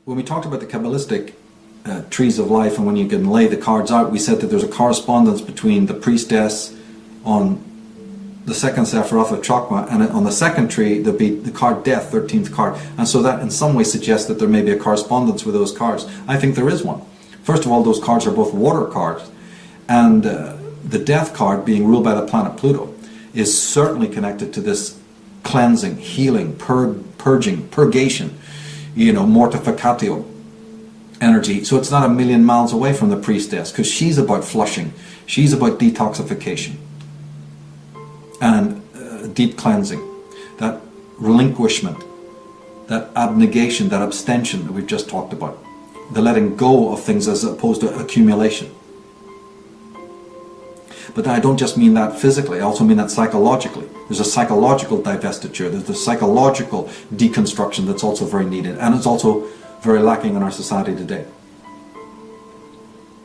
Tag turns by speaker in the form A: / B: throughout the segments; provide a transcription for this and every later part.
A: when we talked about the Kabbalistic trees of life, and when you can lay the cards out, we said that there's a correspondence between the priestess on the second Sephiroth of Chokmah, and on the second tree there'll be the card Death, 13th card, and so that in some way suggests that there may be a correspondence with those cards. I think there is one. First of all, those cards are both water cards, and the Death card, being ruled by the planet Pluto, is certainly connected to this cleansing, healing, purging, purgation, mortificatio energy. So it's not a million miles away from the priestess, because she's about flushing, she's about detoxification and deep cleansing, that relinquishment, that abnegation, that abstention that we've just talked about, the letting go of things as opposed to accumulation. But I don't just mean that physically, I also mean that psychologically. There's a psychological divestiture, there's a psychological deconstruction that's also very needed, and it's also very lacking in our society today.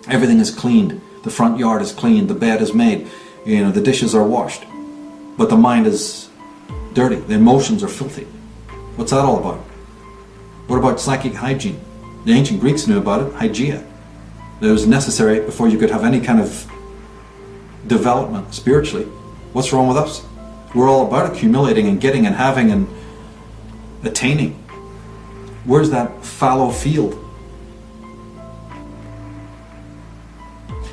A: Everything is cleaned, the front yard is cleaned, the bed is made, the dishes are washed, but the mind is dirty, the emotions are filthy. What's that all about? What about psychic hygiene? The ancient Greeks knew about it, hygeia. It was necessary before you could have any kind of development spiritually. What's wrong with us? We're all about accumulating and getting and having and attaining. Where's that fallow field?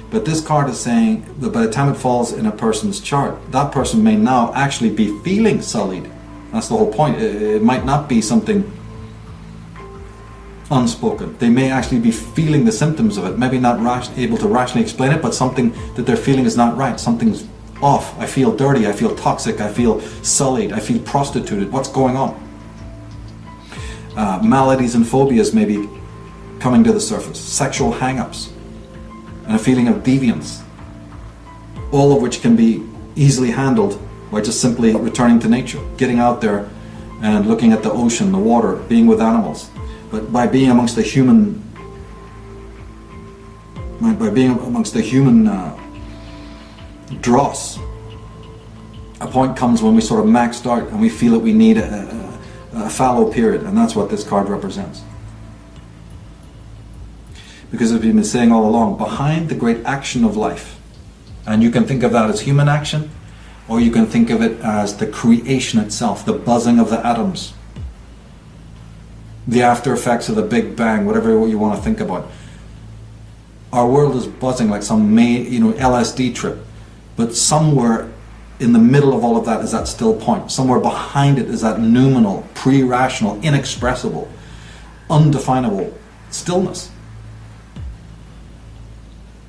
A: But this card is saying that by the time it falls in a person's chart, that person may now actually be feeling sullied. That's the whole point. It might not be something unspoken. They may actually be feeling the symptoms of it, maybe not able to rationally explain it, but something that they're feeling is not right. Something's off. I feel dirty, I feel toxic, I feel sullied, I feel prostituted. What's going on? Maladies and phobias may be coming to the surface. Sexual hang-ups and a feeling of deviance, all of which can be easily handled by just simply returning to nature, getting out there and looking at the ocean, the water, being with animals. But by being amongst the human, dross, a point comes when we sort of maxed out and we feel that we need a fallow period, and that's what this card represents. Because as we've been saying all along, behind the great action of life, and you can think of that as human action, or you can think of it as the creation itself, the buzzing of the atoms, the after effects of the Big Bang, whatever you want to think about. Our world is buzzing like some LSD trip, but somewhere in the middle of all of that is that still point. Somewhere behind it is that noumenal, pre-rational, inexpressible, undefinable stillness.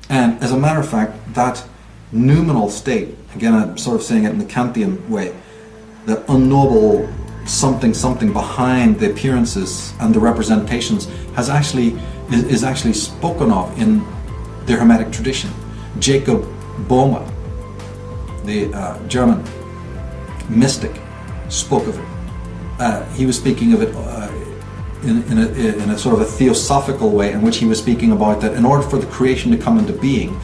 A: And as a matter of fact, that noumenal state, again I'm sort of saying it in the Kantian way, the unknowable something behind the appearances and the representations is actually spoken of in the Hermetic tradition. Jacob Boehme, the German mystic, spoke of it. He was speaking of it in a sort of a theosophical way, in which he was speaking about that in order for the creation to come into being,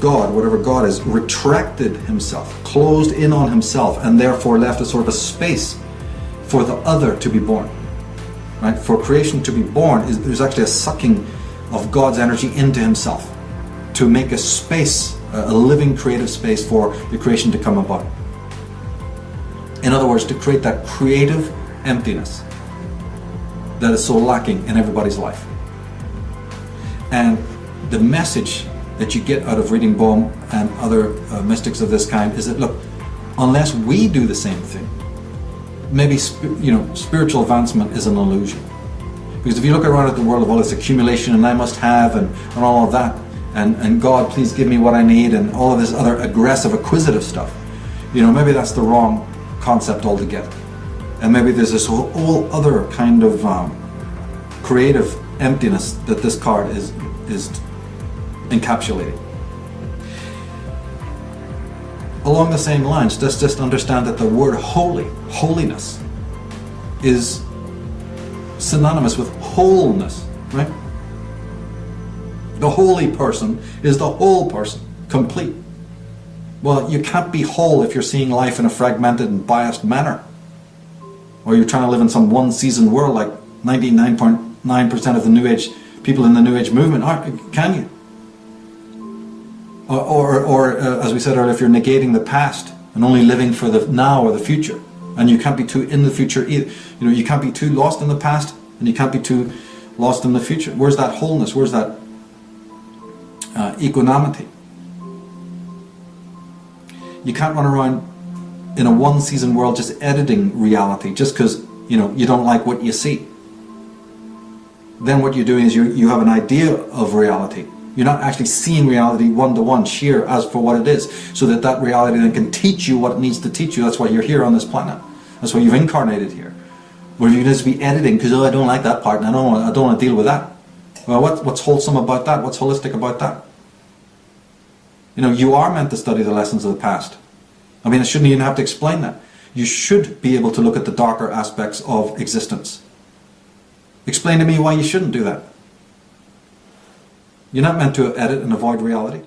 A: God, whatever God is, retracted himself, closed in on himself, and therefore left a sort of a space for the other to be born. Right? For creation to be born, there's actually a sucking of God's energy into himself to make a space, a living creative space for the creation to come about. In other words, to create that creative emptiness that is so lacking in everybody's life. And the message that you get out of reading Boehme and other mystics of this kind is that, look, unless we do the same thing, maybe spiritual advancement is an illusion. Because if you look around at the world of all this accumulation and I must have and all of that, and God, please give me what I need, and all of this other aggressive, acquisitive stuff, maybe that's the wrong concept altogether. And maybe there's this whole other kind of creative emptiness that this card is encapsulating. Along the same lines, let's just understand that the word holy, holiness, is synonymous with wholeness, right? The holy person is the whole person, complete. Well, you can't be whole if you're seeing life in a fragmented and biased manner, or you're trying to live in some one-season world like 99.9% 99% of the New Age people in the New Age movement aren't, can you? Or as we said earlier, if you're negating the past and only living for the now or the future, and you can't be too in the future either. You know, you can't be too lost in the past, and you can't be too lost in the future. Where's that wholeness? Where's that equanimity? You can't run around in a one-season world just editing reality just because, you know, you don't like what you see. Then what you're doing is you have an idea of reality. You're not actually seeing reality one-to-one, sheer as for what it is, so that that reality then can teach you what it needs to teach you. That's why you're here on this planet. That's why you've incarnated here. Where you just be editing because, oh, I don't like that part and I don't want to deal with that. Well, what's wholesome about that? What's holistic about that? You know, you are meant to study the lessons of the past. I mean, I shouldn't even have to explain that. You should be able to look at the darker aspects of existence. Explain to me why you shouldn't do that. You're not meant to edit and avoid reality.